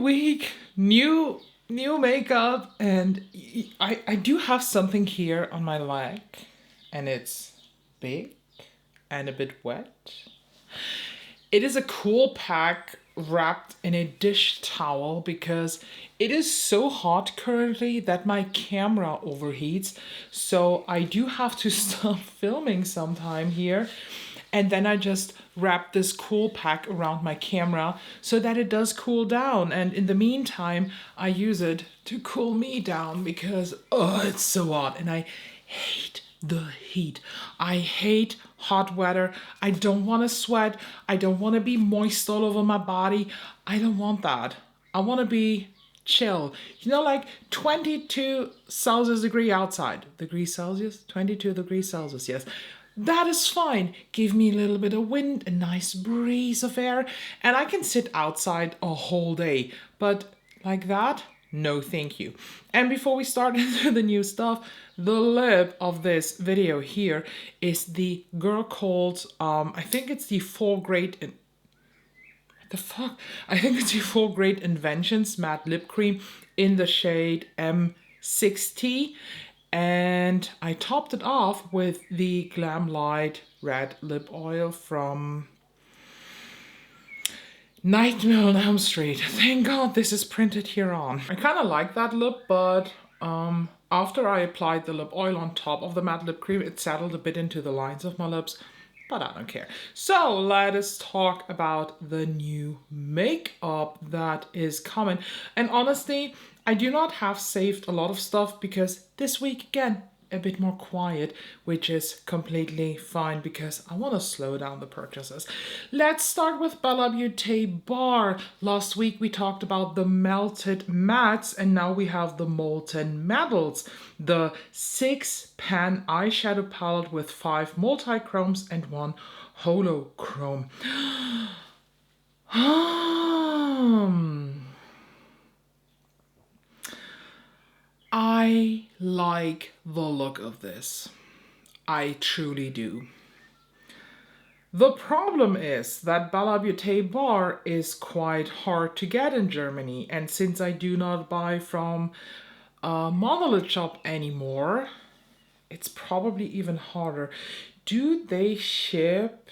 week, new makeup, and I do have something here on my leg, and it's big and a bit wet. It is a cool pack wrapped in a dish towel because it is so hot currently that my camera overheats. So I do have to stop filming sometime here. And then I just wrap this cool pack around my camera so that it does cool down. And in the meantime, I use it to cool me down because, oh, it's so hot. And I hate the heat. I hate hot weather. I don't want to sweat. I don't want to be moist all over my body. I don't want that. I want to be chill. You know, like 22 Celsius degree outside. Degrees Celsius? 22 degrees Celsius, yes. That is fine. Give me a little bit of wind, a nice breeze of air, and I can sit outside a whole day. But like that, no thank you. And before we start into the new stuff, the lip of this video here is the girl called, I think it's the Four Great Inventions Matte Lip Cream in the shade M60. And I topped it off with the Glam Light Red Lip Oil from Nightmare on Elm Street. Thank God this is printed here on. I kind of like that lip, but after I applied the lip oil on top of the matte lip cream, it settled a bit into the lines of my lips, but I don't care. So let us talk about the new makeup that is coming. And honestly, I do not have saved a lot of stuff because this week, again, a bit more quiet, which is completely fine because I want to slow down the purchases. Let's start with Bellabeautébar. Last week we talked about the melted mattes, and now we have the molten metals. The 6-pan eyeshadow palette with 5 multi-chromes and 1 holochrome. I like the look of this. I truly do. The problem is that Bellabeautébar is quite hard to get in Germany, and since I do not buy from a monolith shop anymore, it's probably even harder. Do they ship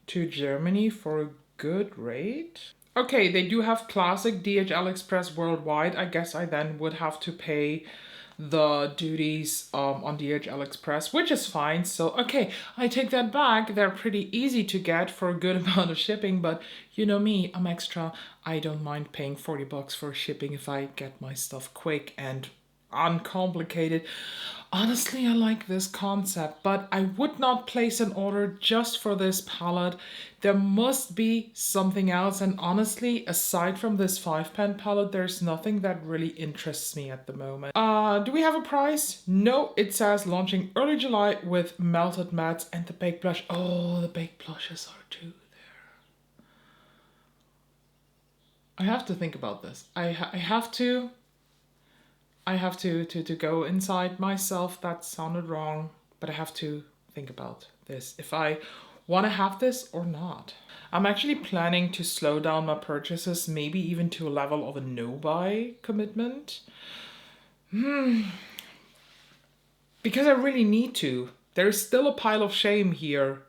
to Germany for a good rate? Okay, they do have classic DHL Express worldwide. I guess I then would have to pay the duties on DHL Express, which is fine. So, okay, I take that back. They're pretty easy to get for a good amount of shipping, but you know me, I'm extra. I don't mind paying 40 bucks for shipping if I get my stuff quick and uncomplicated. Honestly, I like this concept, but I would not place an order just for this palette. There must be something else, and honestly, aside from this 5-pan palette, there's nothing that really interests me at the moment. Do we have a price? No, it says launching early July with melted mattes and the baked blush. Oh, the baked blushes are too there. I have to think about this. I have to go inside myself. That sounded wrong, but I have to think about this. If I want to have this or not. I'm actually planning to slow down my purchases, maybe even to a level of a no-buy commitment. Because I really need to. There's still a pile of shame here,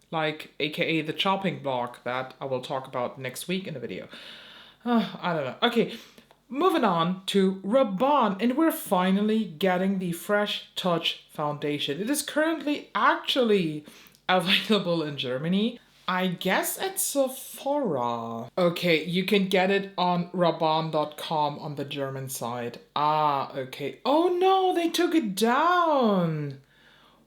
like aka the chopping block that I will talk about next week in the video. I don't know. Okay. Moving on to Rabanne, and we're finally getting the Fresh Touch foundation. It is currently actually available in Germany. I guess at Sephora. Okay, you can get it on Rabanne.com on the German side. Ah, okay. Oh no, they took it down.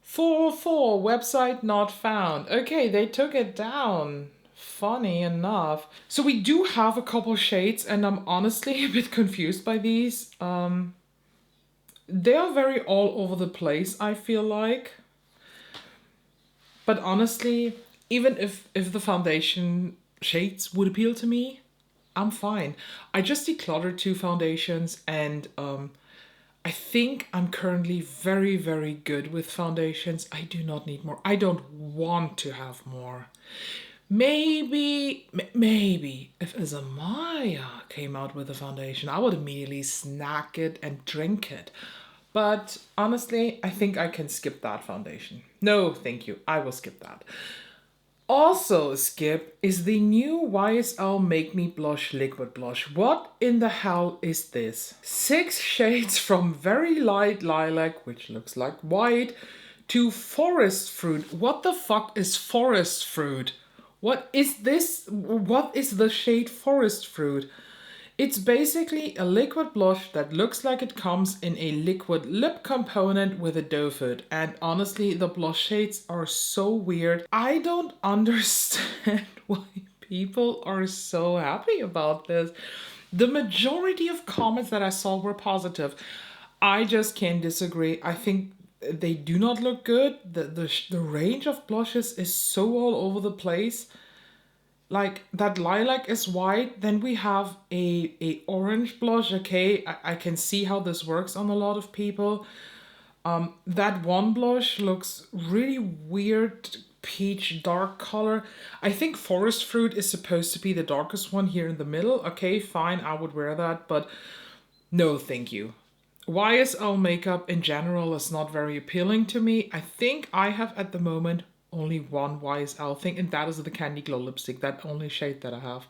404, website not found. Okay, they took it down. Funny enough. So we do have a couple shades, and I'm honestly a bit confused by these. They are very all over the place, I feel like. But honestly, even if the foundation shades would appeal to me, I'm fine. I just decluttered 2 foundations, and I think I'm currently very, very good with foundations. I do not need more. I don't want to have more. Maybe if Azamaya came out with a foundation, I would immediately snack it and drink it. But honestly, I think I can skip that foundation. No, thank you. I will skip that. Also skip is the new YSL Make Me Blush Liquid Blush. What in the hell is this? 6 shades from very light lilac, which looks like white, to forest fruit. What the fuck is forest fruit? What is this? What is the shade forest fruit? It's basically a liquid blush that looks like it comes in a liquid lip component with a doe foot. And honestly, the blush shades are so weird. I don't understand why people are so happy about this. The majority of comments that I saw were positive. I just can't disagree. I think they do not look good. The range of blushes is so all over the place. Like that lilac is white, then we have a orange blush. Okay, I can see how this works on a lot of people. That one blush looks really weird peach dark color. I think forest fruit is supposed to be the darkest one here in the middle. Okay, fine, I would wear that, but no thank you. YSL makeup in general is not very appealing to me. I think I have at the moment only one YSL thing, and that is the Candy Glow lipstick, that only shade that I have.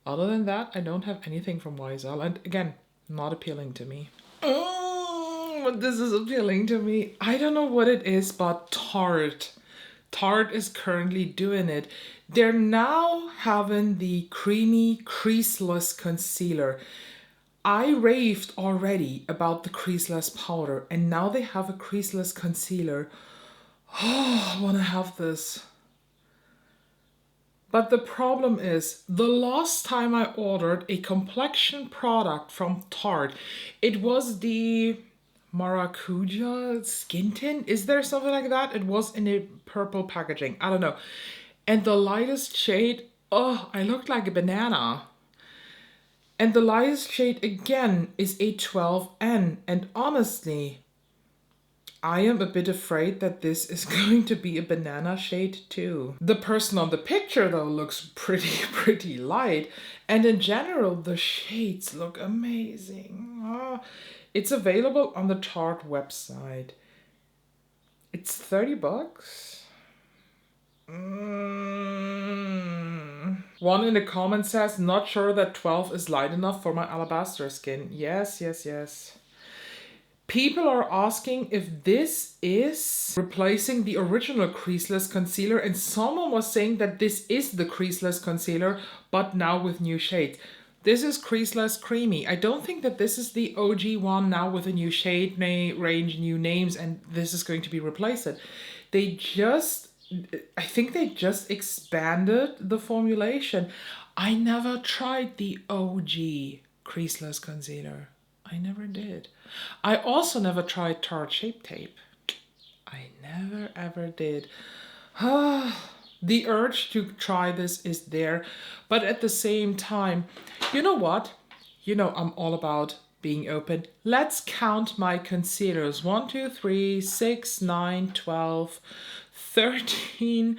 Other than that, I don't have anything from YSL, and again, not appealing to me. Oh, but this is appealing to me. I don't know what it is, but Tarte. Tarte is currently doing it. They're now having the creamy creaseless concealer. I raved already about the creaseless powder, and now they have a creaseless concealer. Oh, I want to have this. But the problem is, the last time I ordered a complexion product from Tarte, it was the Maracuja Skin Tint. Is there something like that? It was in a purple packaging. I don't know. And the lightest shade, oh, I looked like a banana. And the lightest shade again is a 12N. And honestly, I am a bit afraid that this is going to be a banana shade too. The person on the picture though looks pretty light, and in general the shades look amazing. Oh, it's available on the Tarte website. It's 30 bucks. One in the comments says, not sure that 12 is light enough for my alabaster skin. Yes. People are asking if this is replacing the original creaseless concealer, and someone was saying that this is the creaseless concealer, but now with new shades. This is Creaseless Creamy. I don't think that this is the OG one now with a new shade range, new names, and this is going to be replaced. I think they just expanded the formulation. I never tried the OG Creaseless concealer. I never did. I also never tried Tarte Shape Tape. I never ever did. The urge to try this is there, but at the same time, you know what? You know I'm all about being open. Let's count my concealers. 1, 2, 3, 6, 9, 12, 13,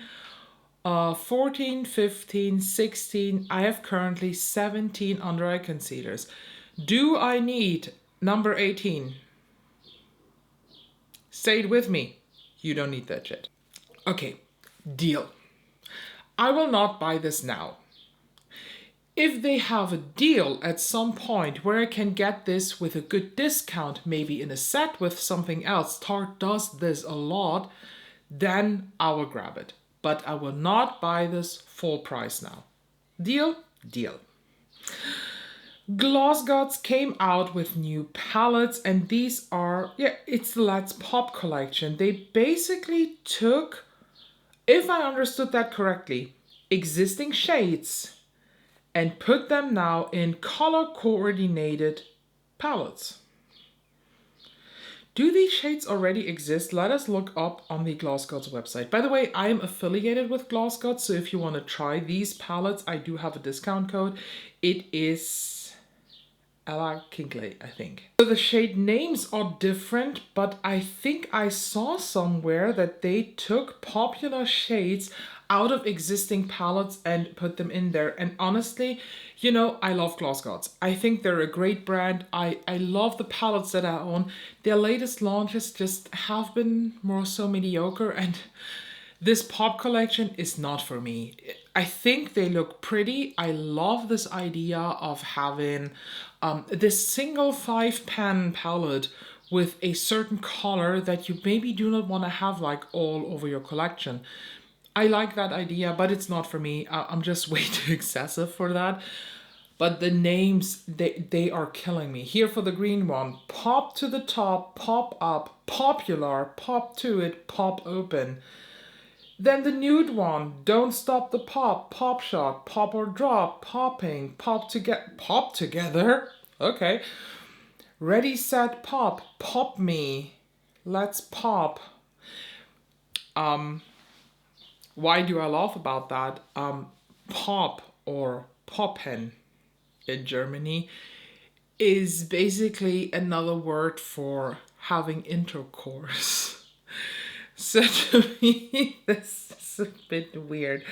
14, 15, 16. I have currently 17 under eye concealers. Do I need number 18? Say it with me. You don't need that shit. Okay, deal. I will not buy this now. If they have a deal at some point where I can get this with a good discount, maybe in a set with something else, Tarte does this a lot, then I will grab it. But I will not buy this full price now. Deal? Deal. Glossgos came out with new palettes, and these are, it's the Let's Pop collection. They basically took, if I understood that correctly, existing shades and put them now in color coordinated palettes. Do these shades already exist? Let us look up on the Glossgos website. By the way, I am affiliated with Glossgos, so if you want to try these palettes, I do have a discount code. It is ELLAKINKLEY, I think. So the shade names are different, but I think I saw somewhere that they took popular shades. out of existing palettes and put them in there. And honestly, you know, I love Glossgos. I think they're a great brand. I love the palettes that I own. Their latest launches just have been more so mediocre, and this pop collection is not for me. I think they look pretty. I love this idea of having this single 5-pan palette with a certain color that you maybe do not want to have like all over your collection. I like that idea, but it's not for me. I'm just way too excessive for that. But the names, they are killing me. Here for the green one, pop to the top, pop up, popular, pop to it, pop open. Then the nude one, don't stop the pop, pop shot, pop or drop, popping, pop together. Okay. Ready, set, pop, pop me. Let's pop. Why do I laugh about that? Pop or poppen in Germany is basically another word for having intercourse. So to me, this is a bit weird.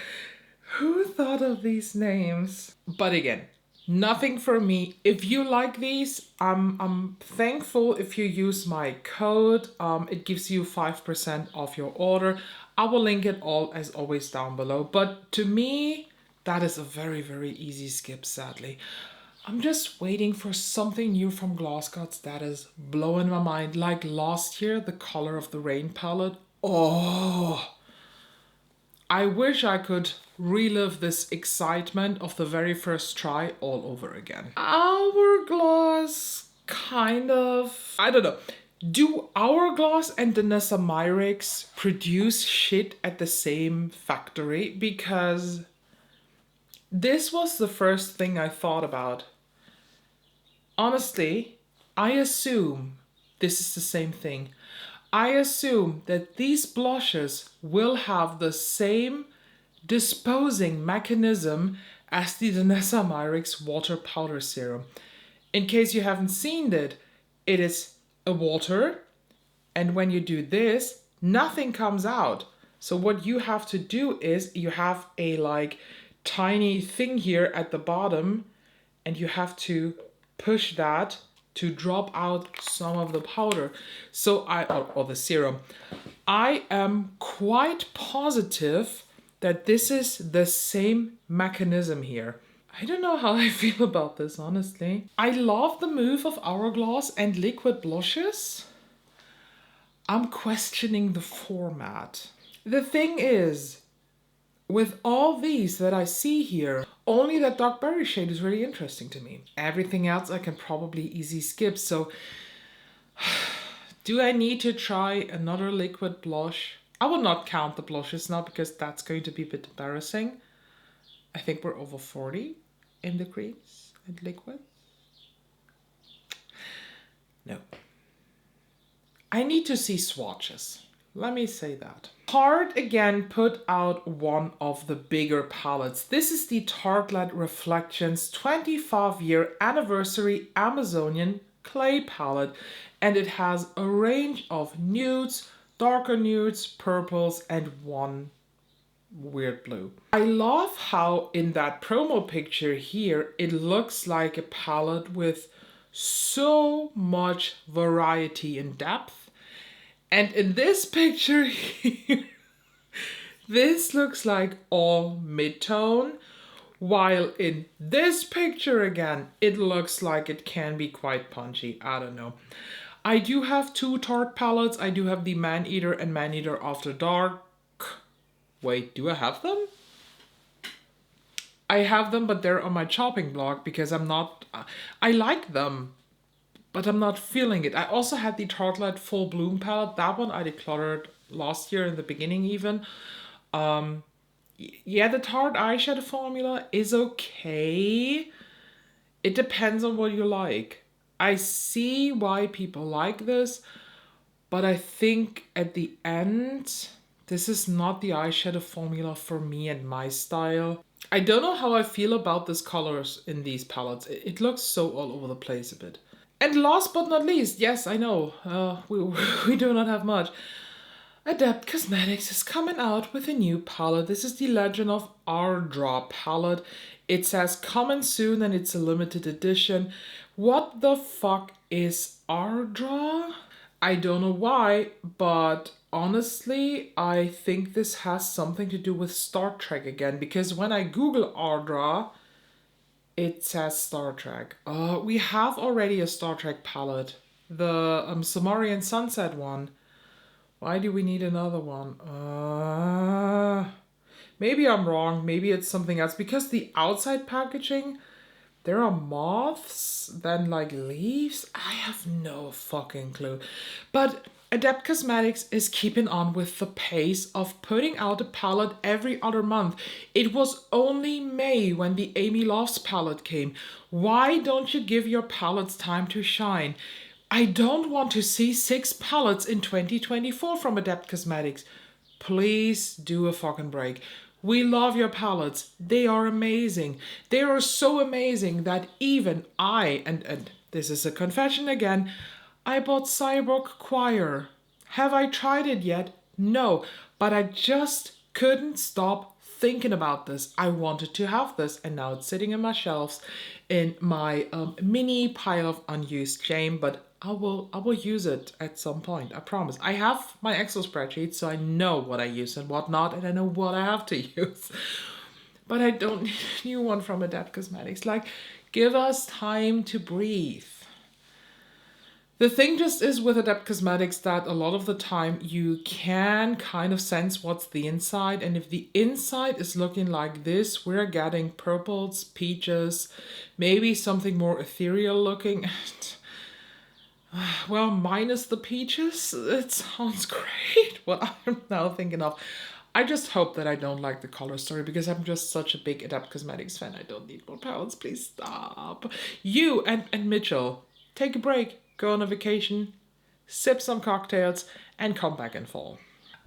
Who thought of these names? But again, nothing for me. If you like these, I'm thankful if you use my code. It gives you 5% off your order. I will link it all as always down below. But to me, that is a very, very easy skip, sadly. I'm just waiting for something new from Glossgos that is blowing my mind. Like last year, the Color of the Rain palette. Oh, I wish I could relive this excitement of the very first try all over again. Hourglass, kind of. I don't know. Do Hourglass and Danessa Myricks produce shit at the same factory? Because this was the first thing I thought about. Honestly, I assume this is the same thing. I assume that these blushes will have the same disposing mechanism as the Danessa Myricks water powder serum. In case you haven't seen it, it is a water, and when you do this, nothing comes out. So what you have to do is you have a like tiny thing here at the bottom, and you have to push that to drop out some of the powder. So or the serum. I am quite positive that this is the same mechanism here. I don't know how I feel about this, honestly. I love the move of Hourglass and liquid blushes. I'm questioning the format. The thing is, with all these that I see here, only that dark berry shade is really interesting to me. Everything else I can probably easy skip. So do I need to try another liquid blush? I will not count the blushes now because that's going to be a bit embarrassing. I think we're over 40 in the creams and liquids. No. I need to see swatches. Let me say that. Tarte again put out one of the bigger palettes. This is the Tartelette Reflections 25-year anniversary Amazonian clay palette, and it has a range of nudes, darker nudes, purples, and one weird blue. I love how in that promo picture here, it looks like a palette with so much variety and depth. And in this picture here, this looks like all mid-tone, while in this picture again, it looks like it can be quite punchy. I don't know. I do have two Tarte palettes. I do have the Man-Eater and Man-Eater After Dark. Wait, do I have them? I have them, but they're on my chopping block because I'm not... I like them, but I'm not feeling it. I also had the Tartelette Full Bloom palette. That one I decluttered last year in the beginning even. Yeah, the Tarte eyeshadow formula is okay. It depends on what you like. I see why people like this, but I think at the end, this is not the eyeshadow formula for me and my style. I don't know how I feel about these colors in these palettes. It looks so all over the place a bit. And last but not least, yes, I know, we do not have much. Adept Cosmetics is coming out with a new palette. This is the Legend of Ardra palette. It says coming soon and it's a limited edition. What the fuck is Ardra? I don't know why, but honestly, I think this has something to do with Star Trek again, because when I Google Ardra, it says Star Trek. We have already a Star Trek palette, the Sumerian Sunset one. Why do we need another one? Maybe I'm wrong. Maybe it's something else. Because the outside packaging, there are moths, then like leaves. I have no fucking clue. But Adept Cosmetics is keeping on with the pace of putting out a palette every other month. It was only May when the Amy Loves palette came. Why don't you give your palettes time to shine? I don't want to see 6 palettes in 2024 from Adept Cosmetics. Please do a fucking break. We love your palettes. They are amazing. They are so amazing that even I, and this is a confession again, I bought Cyborg Choir. Have I tried it yet? No, but I just couldn't stop thinking about this. I wanted to have this, and now it's sitting in my shelves in my mini pile of unused shame, but I will use it at some point, I promise. I have my Excel spreadsheet, so I know what I use and what not, and I know what I have to use. But I don't need a new one from Adept Cosmetics. Like, give us time to breathe. The thing just is with Adept Cosmetics that a lot of the time you can kind of sense what's the inside, and if the inside is looking like this, we're getting purples, peaches, maybe something more ethereal looking. Well, minus the peaches, it sounds great. What I'm now thinking of. I just hope that I don't like the color story because I'm just such a big Adept Cosmetics fan. I don't need more palettes. Please stop. You and Mitchell, take a break, go on a vacation, sip some cocktails, and come back in fall.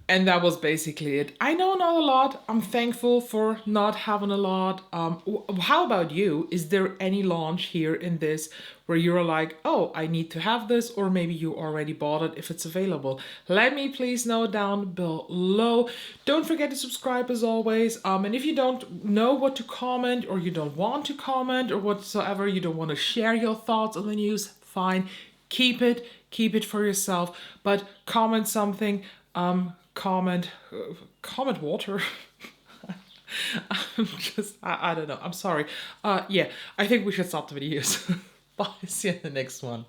And that was basically it. I know not a lot. I'm thankful for not having a lot. How about you? Is there any launch here in this where you're like, oh, I need to have this, or maybe you already bought it if it's available? Let me please know down below. Don't forget to subscribe as always. And if you don't know what to comment, or you don't want to comment, or whatsoever, you don't want to share your thoughts on the news, fine. Keep it for yourself. But comment something. Comment water. I don't know. I'm sorry. Yeah, I think we should stop the videos. Bye. See you in the next one.